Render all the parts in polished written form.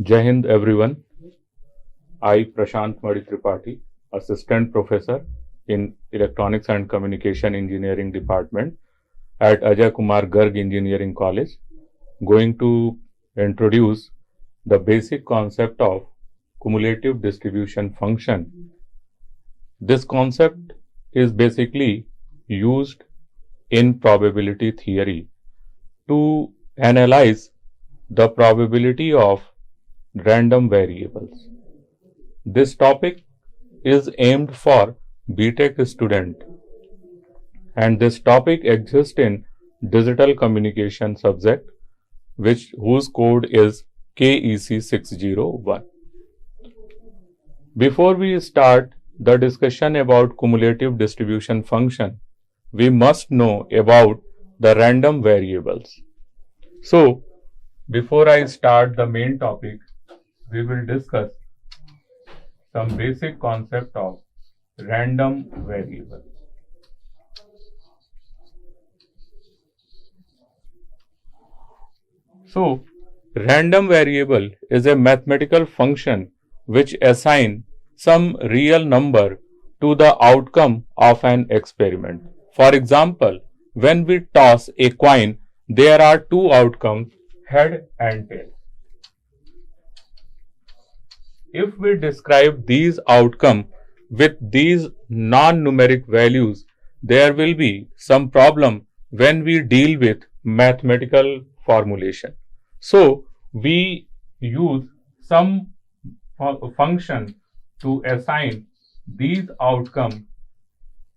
Jai Hind everyone. I, Prashant Tripathi, Assistant Professor in Electronics and Communication Engineering Department at Ajay Kumar Garg Engineering College, going to introduce the basic concept of cumulative distribution function. This concept is basically used in probability theory to analyze the probability of random variables. This topic is aimed for BTech student, and this topic exists in digital communication subject whose code is KEC 601. Before we start the discussion about cumulative distribution function, we must know about the random variables. So, before I start the main topic, we will discuss some basic concept of random variable. So, random variable is a mathematical function which assigns some real number to the outcome of an experiment. For example, when we toss a coin, there are two outcomes, head and tail. If we describe these outcomes with these non-numeric values, there will be some problem when we deal with mathematical formulation. So, we use some function to assign these outcomes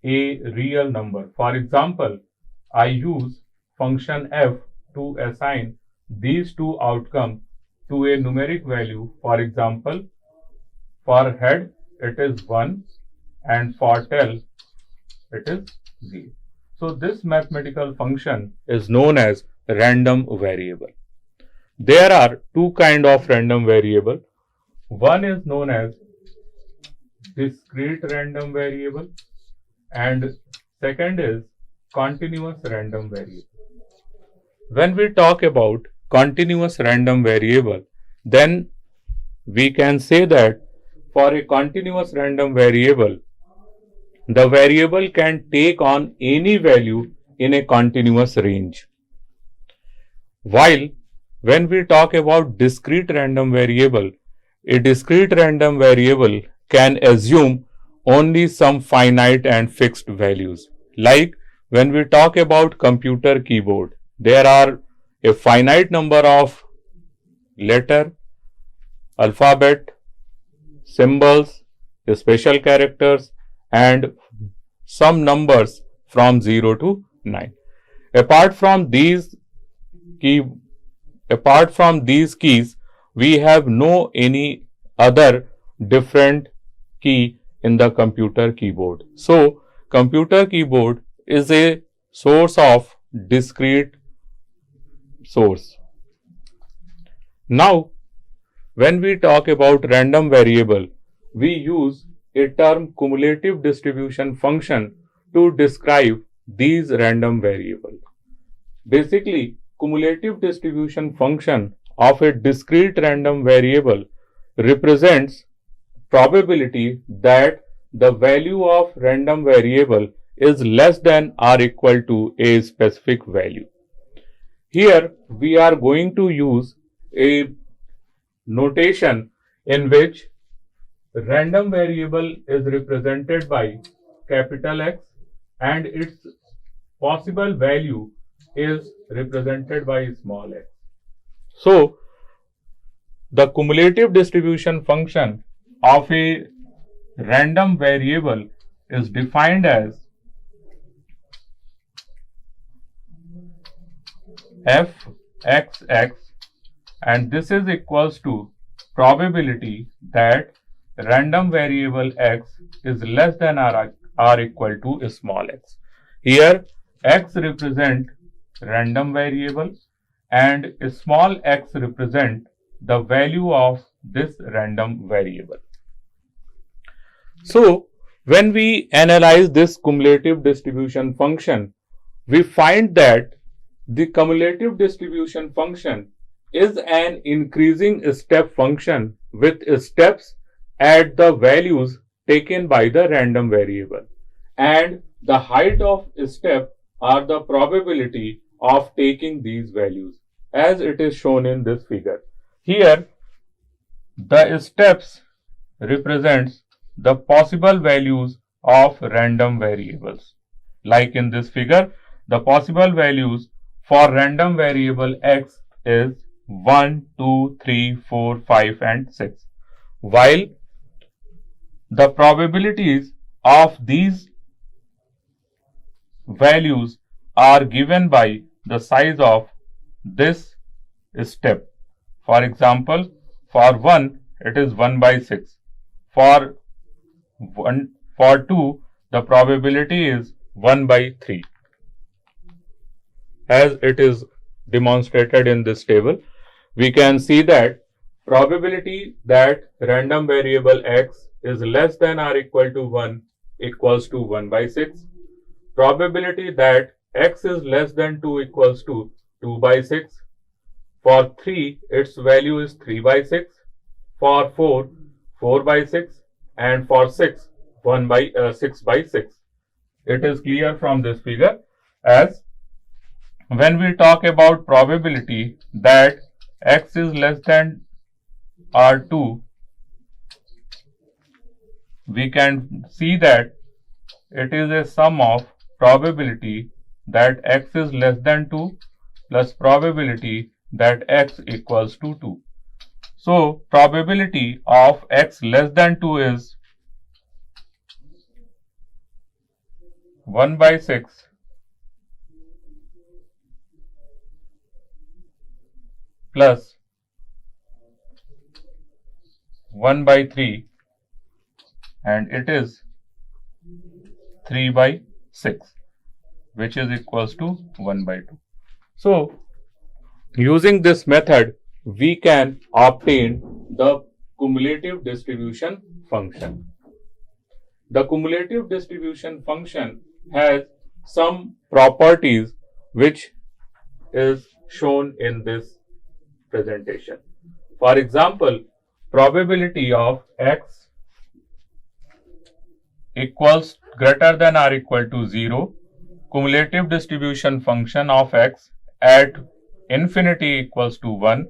a real number. For example, I use function f to assign these two outcomes to a numeric value. For example, for head it is 1 and for tail it is 0. So this mathematical function is known as random variable. There are two kinds of random variable. One is known as discrete random variable and second is continuous random variable. When we talk about continuous random variable, then we can say that for a continuous random variable, the variable can take on any value in a continuous range. While when we talk about discrete random variable, a discrete random variable can assume only some finite and fixed values. Like when we talk about computer keyboard, there are a finite number of letter, alphabet, symbols, special characters and some numbers from 0 to 9. Apart from these keys, we have no any other different key in the computer keyboard. So, computer keyboard is a source of discrete source. Now, when we talk about random variable, we use a term cumulative distribution function to describe these random variables. Basically, cumulative distribution function of a discrete random variable represents probability that the value of random variable is less than or equal to a specific value. Here we are going to use a notation in which random variable is represented by capital X and its possible value is represented by small x. So, the cumulative distribution function of a random variable is defined as fxx, and this is equals to probability that random variable x is less than or equal to small x. Here x represent random variable and small x represent the value of this random variable. So, when we analyze this cumulative distribution function, we find that the cumulative distribution function is an increasing step function with steps at the values taken by the random variable, and the height of step are the probability of taking these values, as it is shown in this figure. Here, the steps represents the possible values of random variables. Like in this figure, the possible values for random variable x is 1, 2, 3, 4, 5 and 6, while the probabilities of these values are given by the size of this step. For example, for 1 it is 1 by 6. For 2 the probability is 1 by 3, as it is demonstrated in this table. We can see that probability that random variable x is less than or equal to 1 equals to 1 by 6. Probability that x is less than 2 equals to 2 by 6. For 3, its value is 3 by 6. For 4, 4 by 6. And for 6, 6 by 6. It is clear from this figure, as when we talk about probability that x is less than or 2, we can see that it is a sum of probability that x is less than 2 plus probability that x equals to 2. So, probability of x less than 2 is 1 by 6 plus 1 by 3, and it is 3 by 6, which is equals to 1 by 2. So, using this method, we can obtain the cumulative distribution function. The cumulative distribution function has some properties which is shown in this presentation. For example, probability of x equals greater than or equal to 0, cumulative distribution function of x at infinity equals to 1,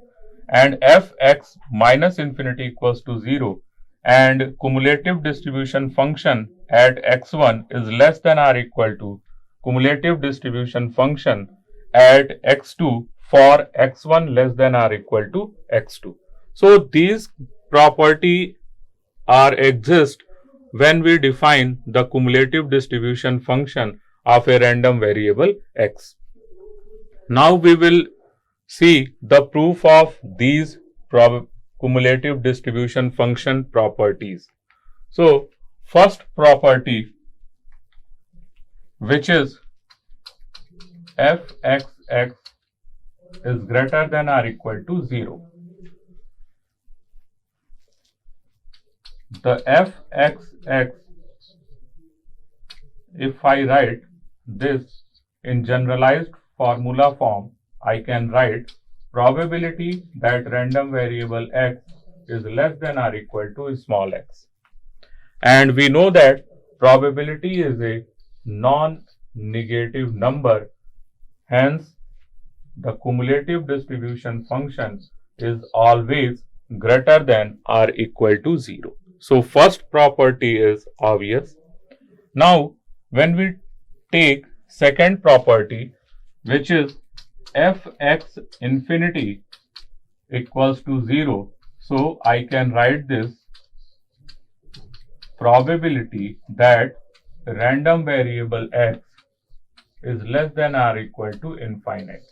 and fx minus infinity equals to 0, and cumulative distribution function at x1 is less than or equal to cumulative distribution function at x2 for x1 less than or equal to x2. So, these property exist when we define the cumulative distribution function of a random variable x. Now, we will see the proof of these cumulative distribution function properties. So, first property, which is fxx is greater than or equal to 0. The fxx, if I write this in generalized formula form, I can write probability that random variable x is less than or equal to small x. And we know that probability is a non-negative number, hence the cumulative distribution function is always greater than or equal to 0. So, first property is obvious. Now, when we take second property, which is fx infinity equals to 0, so I can write this probability that random variable x is less than or equal to infinite.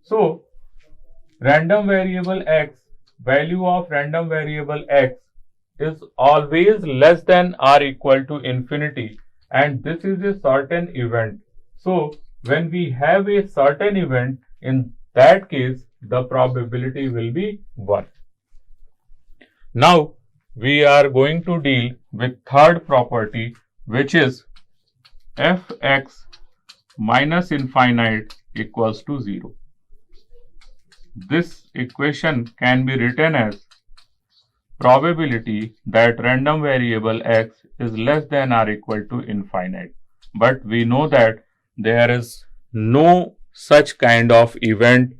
So, random variable x, value of random variable x is always less than or equal to infinity, and this is a certain event. So, when we have a certain event, in that case the probability will be 1. Now, we are going to deal with third property, which is fx minus infinite equals to 0. this equation can be written as probability that random variable x is less than or equal to infinite. But we know that there is no such kind of event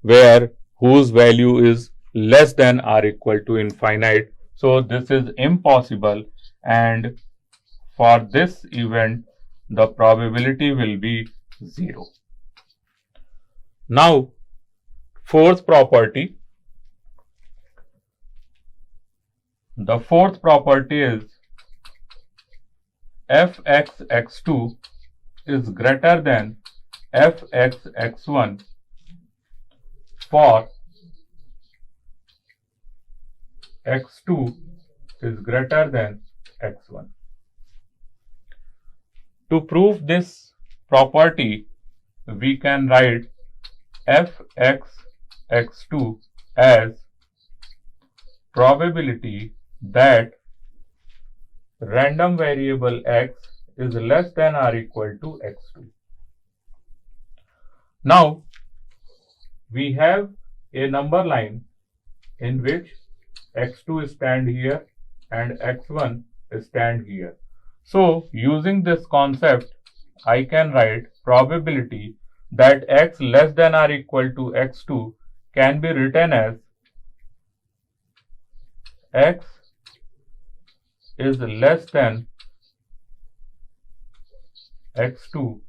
where whose value is less than or equal to infinite. So this is impossible, and for this event the probability will be 0. Now fourth property. The fourth property is fx(x2) is greater than fx(x1) for x2 is greater than x1. To prove this property, we can write fx(x2) as probability that random variable x is less than or equal to x2. Now we have a number line in which x2 stand here and x1 stand here. So using this concept, I can write probability that x less than or equal to x2 can be written as x is less than x2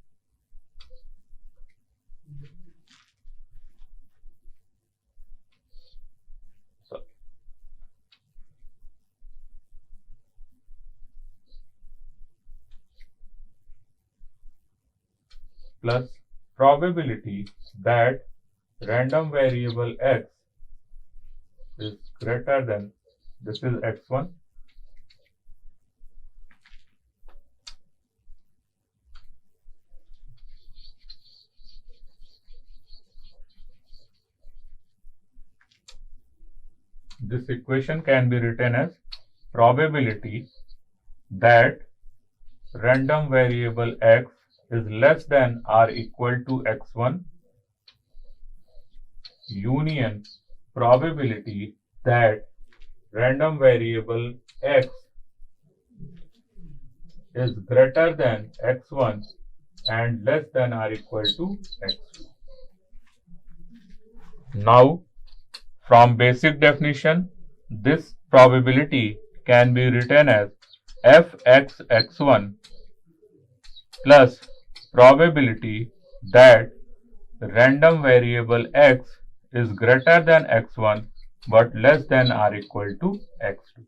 plus probability that random variable x is greater than, this is x1, this equation can be written as probability that random variable x is less than or equal to x1 union probability that random variable x is greater than x1 and less than or equal to x2. Now, from basic definition, this probability can be written as fx(x1) plus probability that random variable x is greater than x1 but less than or equal to x2.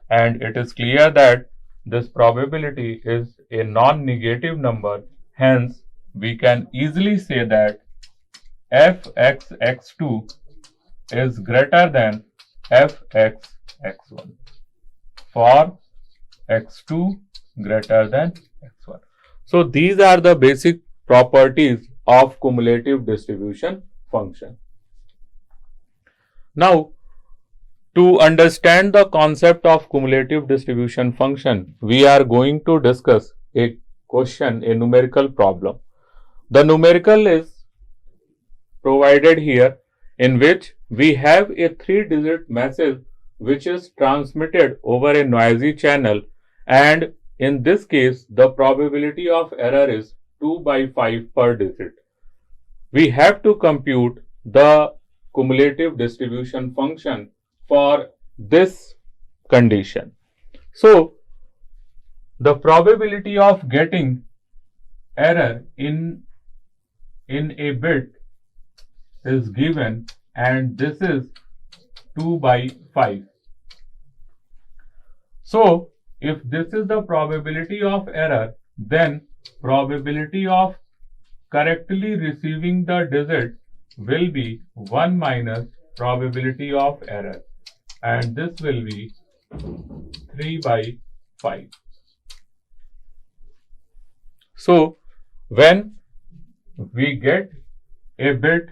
And it is clear that this probability is a non-negative number, hence we can easily say that fx(x2) is greater than fx(x1) for x2 greater than x1. So these are the basic properties of cumulative distribution function. Now, to understand the concept of cumulative distribution function, we are going to discuss a question, a numerical problem. The numerical is provided here, in which we have a 3-digit message which is transmitted over a noisy channel, and in this case the probability of error is 2/5 per digit. We have to compute the cumulative distribution function for this condition. So the probability of getting error in a bit is given, and this is 2/5. So if this is the probability of error, then probability of correctly receiving the digit will be 1 minus probability of error, and this will be 3/5. So when we get a bit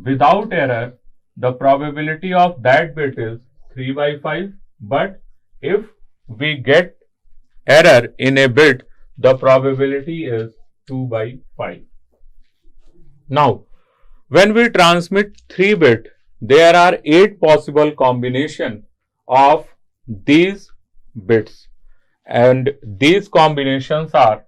without error, the probability of that bit is 3/5, but if we get error in a bit, the probability is 2/5. Now, When we transmit 3 bit, there are 8 possible combination of these bits, and these combinations are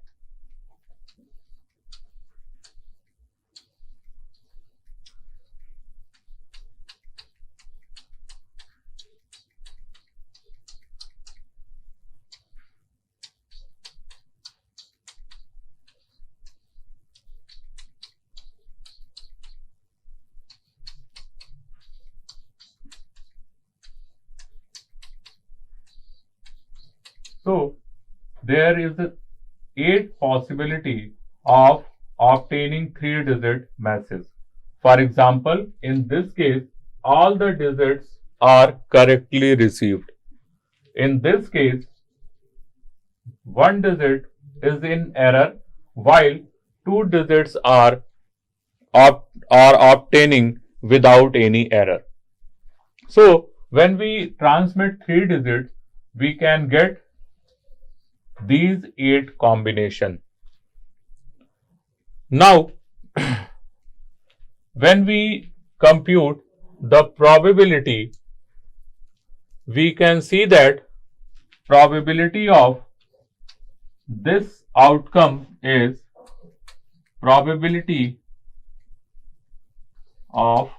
so there is 8 possibility of obtaining 3-digit message. For example, in this case, all the digits are correctly received. In this case, 1 digit is in error while 2 digits are obtaining without any error. So, when we transmit 3 digits, we can get these 8 combination. Now, when we compute the probability, we can see that probability of this outcome is probability of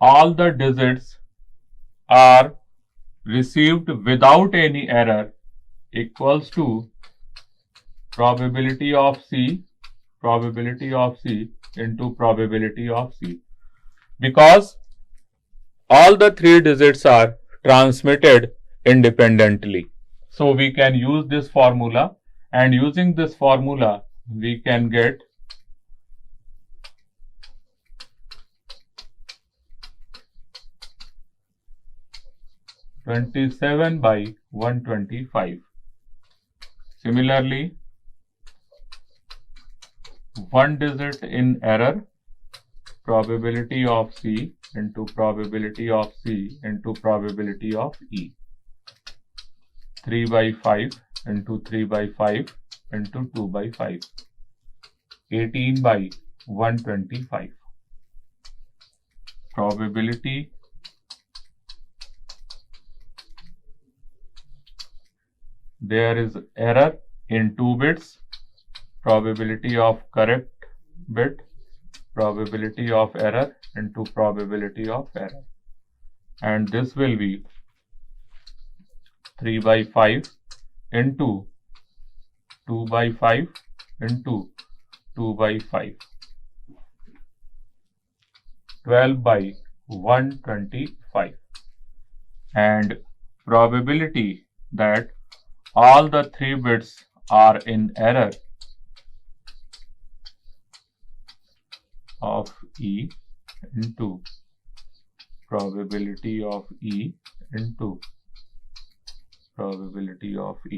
all the digits are received without any error equals to probability of C into probability of C, because all the 3 digits are transmitted independently. So we can use this formula, and using this formula we can get (27/125). Similarly, 1 digit in error, probability of C into probability of C into probability of E. 3/5 into 3/5 into 2/5. 18/125. Probability there is error in 2 bits, probability of correct bit, probability of error into probability of error, and this will be 3/5 into 2/5 into 2/5, 12/125, and probability that all the 3 bits are in error of E into probability of E into probability of E.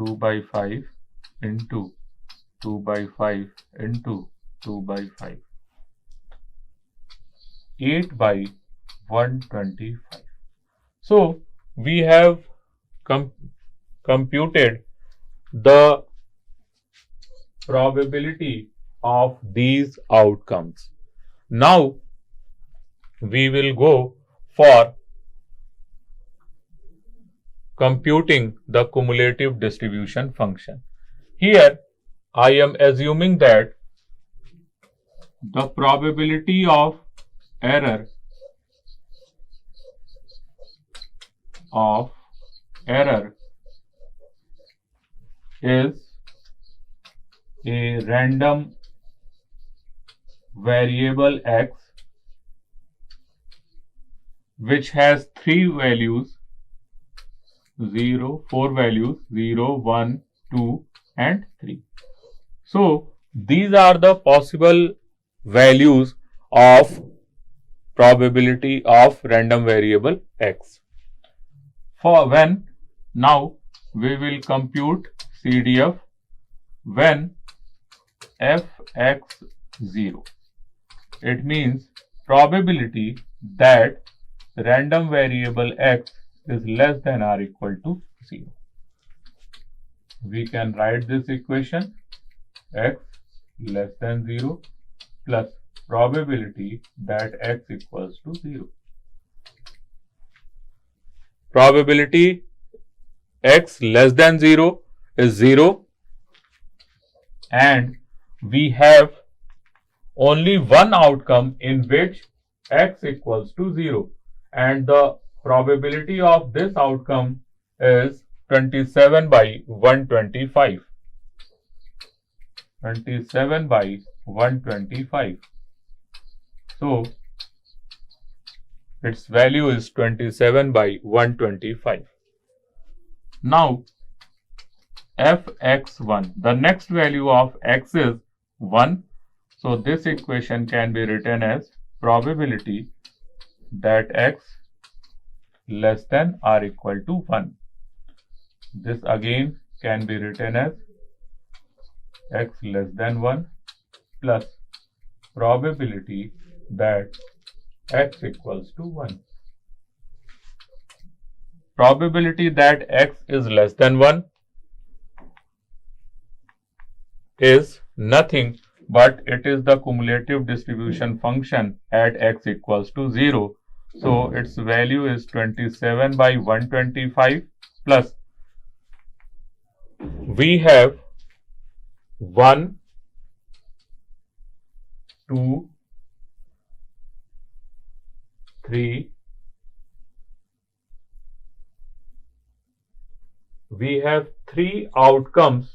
2/5 into 2/5 into 2/5. 8/125. So we have computed the probability of these outcomes. Now we will go for computing the cumulative distribution function. Here I am assuming that the probability of error is a random variable x which has 4 values 0, 1, 2 and 3. So these are the possible values of probability of random variable x. For when, now we will compute CDF when fx0. It means probability that random variable x is less than or equal to 0. we can write this equation x less than 0 plus probability that x equals to 0. Probability x less than 0 is 0 and we have only one outcome in which x equals to 0 and the probability of this outcome is 27 by 125. 27 by 125. So, its value is 27 by 125. Now, fx1, the next value of x is 1. So, this equation can be written as probability that x less than or equal to 1. This again can be written as x less than 1 plus probability that x equals to 1. Probability that x is less than 1 is nothing but it is the cumulative distribution function at x equals to 0. So, its value is 27 by 125 plus we have 1, 2, 3, we have 3 outcomes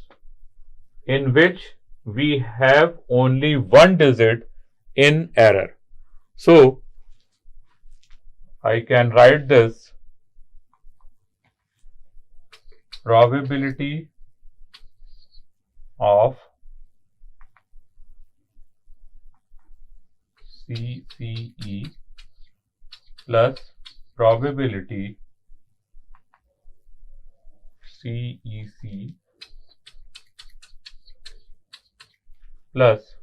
in which we have only one digit in error. So, I can write this probability of CCE plus probability CEC plus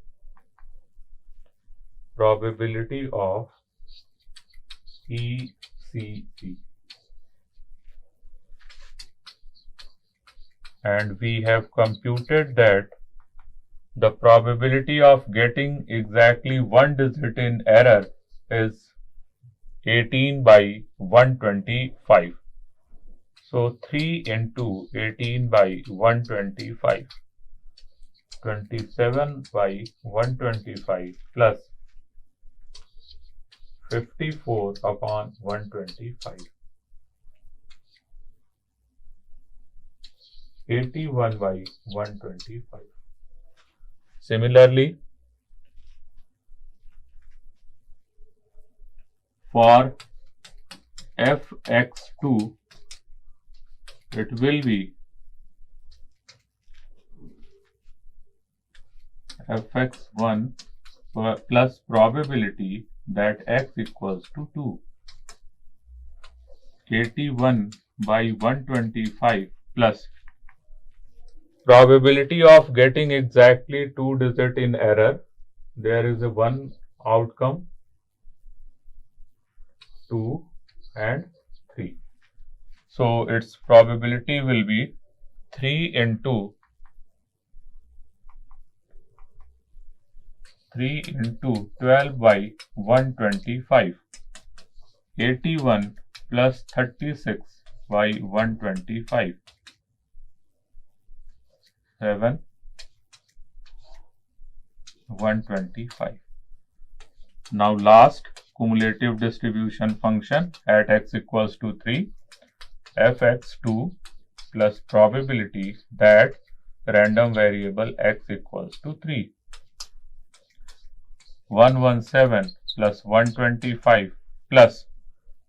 probability of ECC, and we have computed that the probability of getting exactly one digit in error is 18 by 125. So 3 into 18 by 125, 27 by 125 plus 54 upon 125. 81 by 125. Similarly, for fx2, it will be fx1 plus probability that x equals to 2. 81 by 125 plus probability of getting exactly 2 digit in error. There is a one outcome, 2 and 3. So its probability will be 3 into 12 by 125, 81 plus 36 by 125, 7, 125. Now last cumulative distribution function at x equals to 3, fx2 plus probability that random variable x equals to 3. 117 plus 125 plus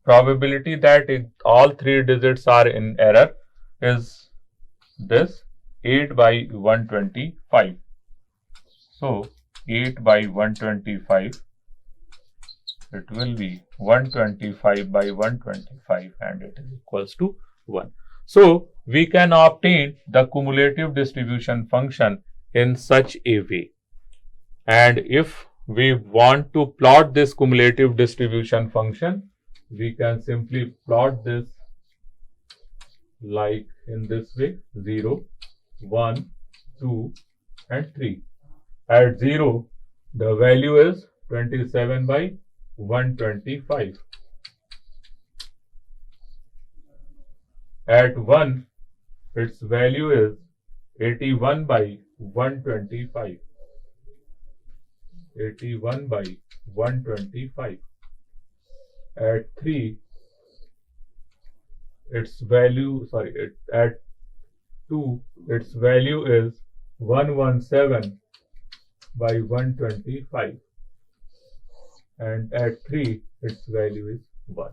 probability that all 3 digits are in error is this 8 by 125. So 8 by 125, it will be 125 by 125 and it is equals to 1. So we can obtain the cumulative distribution function in such a way. And if we want to plot this cumulative distribution function, we can simply plot this like in this way: 0, 1, 2 and 3. At 0, the value is 27 by 125. At 1, its value is 81 by 125. 81 by 125. At 3, at 2, its value is 117 by 125. And at 3, its value is 1.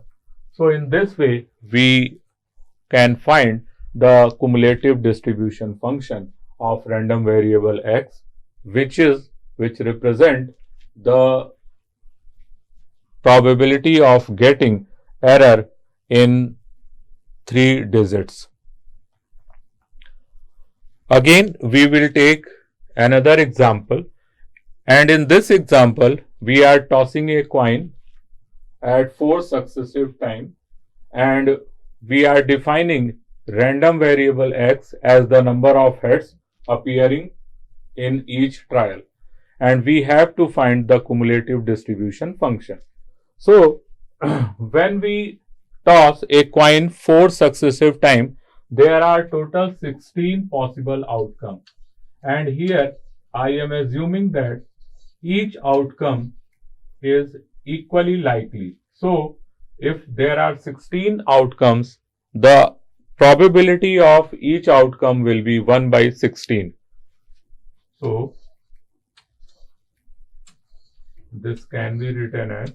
So in this way, we can find the cumulative distribution function of random variable x, which represent the probability of getting error in 3 digits. Again, we will take another example, and in this example, we are tossing a coin at 4 successive times, and we are defining random variable x as the number of heads appearing in each trial, and we have to find the cumulative distribution function. So, when we toss a coin 4 successive times, there are total 16 possible outcomes, and here I am assuming that each outcome is equally likely. So, if there are 16 outcomes, the probability of each outcome will be 1 by 16. So, this can be written as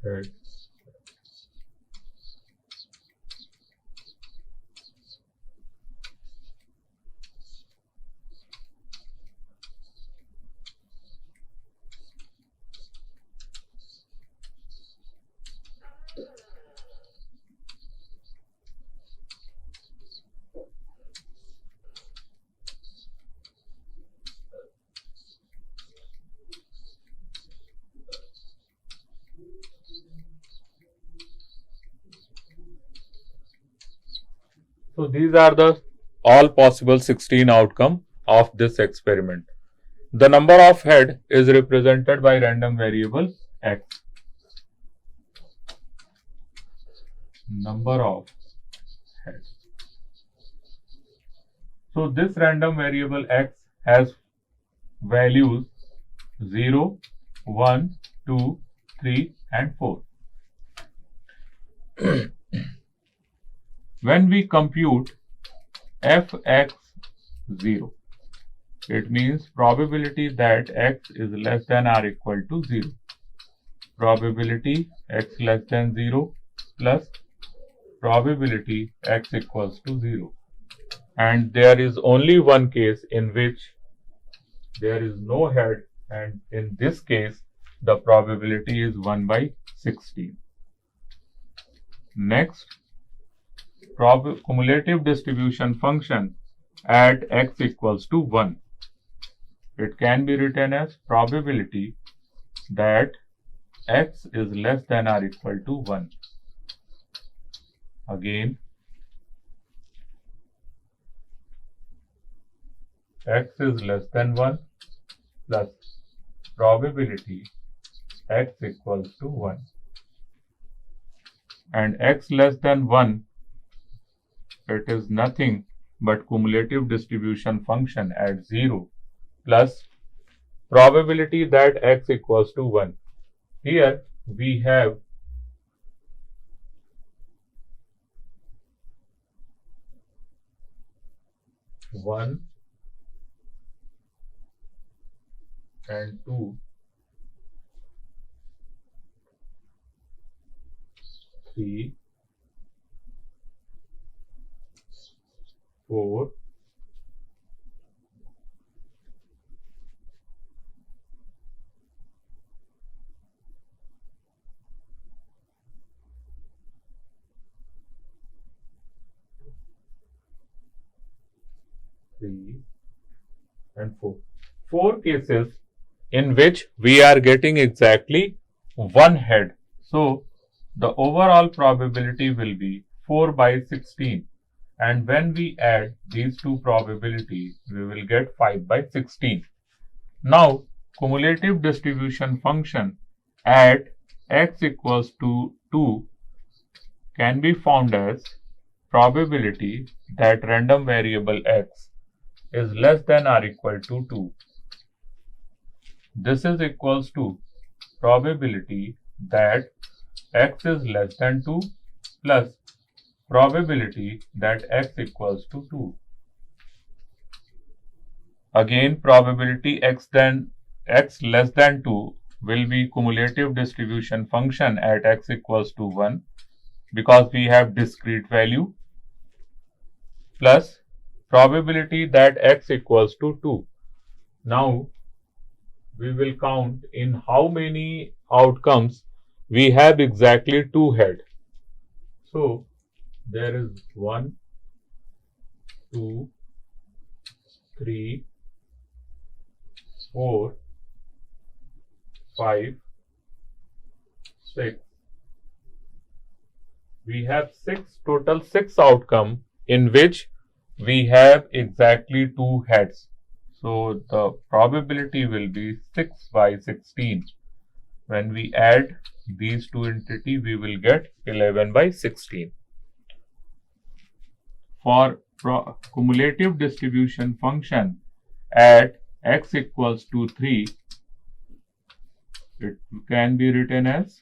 head. So these are the all possible 16 outcome of this experiment. The number of head is represented by random variable x. Number of heads. So this random variable x has values 0, 1, 2, 3 and 4. When we compute fx0, it means probability that x is less than or equal to 0. Probability x less than 0 plus probability x equals to 0. And there is only one case in which there is no head, and in this case the probability is 1 by 16. Next, cumulative distribution function at x equals to 1. It can be written as probability that x is less than or equal to 1. Again, x is less than 1 plus probability x equals to 1. And x less than 1, it is nothing but cumulative distribution function at 0 plus probability that x equals to 1. Here we have one, and 2, 3, 4, 3 and 4. 4 cases in which we are getting exactly one head. So the overall probability will be 4 by 16. And when we add these two probabilities, we will get 5 by 16. Now, cumulative distribution function at x equals to 2 can be found as probability that random variable x is less than or equal to 2. This is equals to probability that x is less than 2 plus probability that x equals to 2. Again, probability x less than 2 will be cumulative distribution function at x equals to 1 because we have discrete value plus probability that x equals to 2. Now, we will count in how many outcomes we have exactly 2 head. So, there is 1, 2, 3, 4, 5, 6. We have total 6 outcome in which we have exactly 2 heads. So the probability will be 6 by 16. When we add these two entities, we will get 11 by 16. For cumulative distribution function at x equals to 3, it can be written as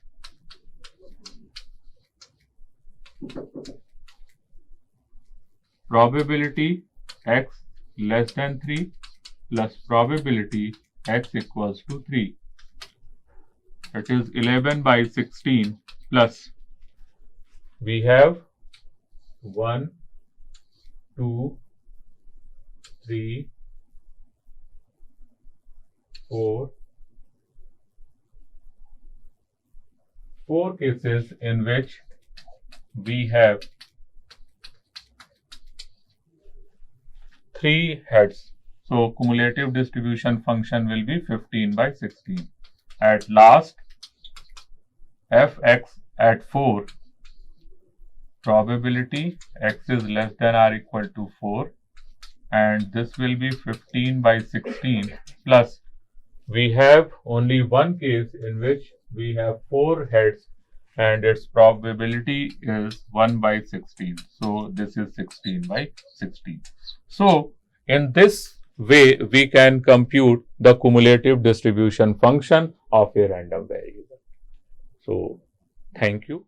probability x less than 3 plus probability x equals to 3. It is 11 by 16 plus we have 1, 2, 3, 4 cases in which we have 3 heads. So cumulative distribution function will be 15 by 16. At last, fx at 4, probability x is less than or equal to 4, and this will be 15 by 16 plus we have only one case in which we have 4 heads and its probability is 1 by 16. So this is 16 by 16. So in this way, we can compute the cumulative distribution function of a random variable. So thank you.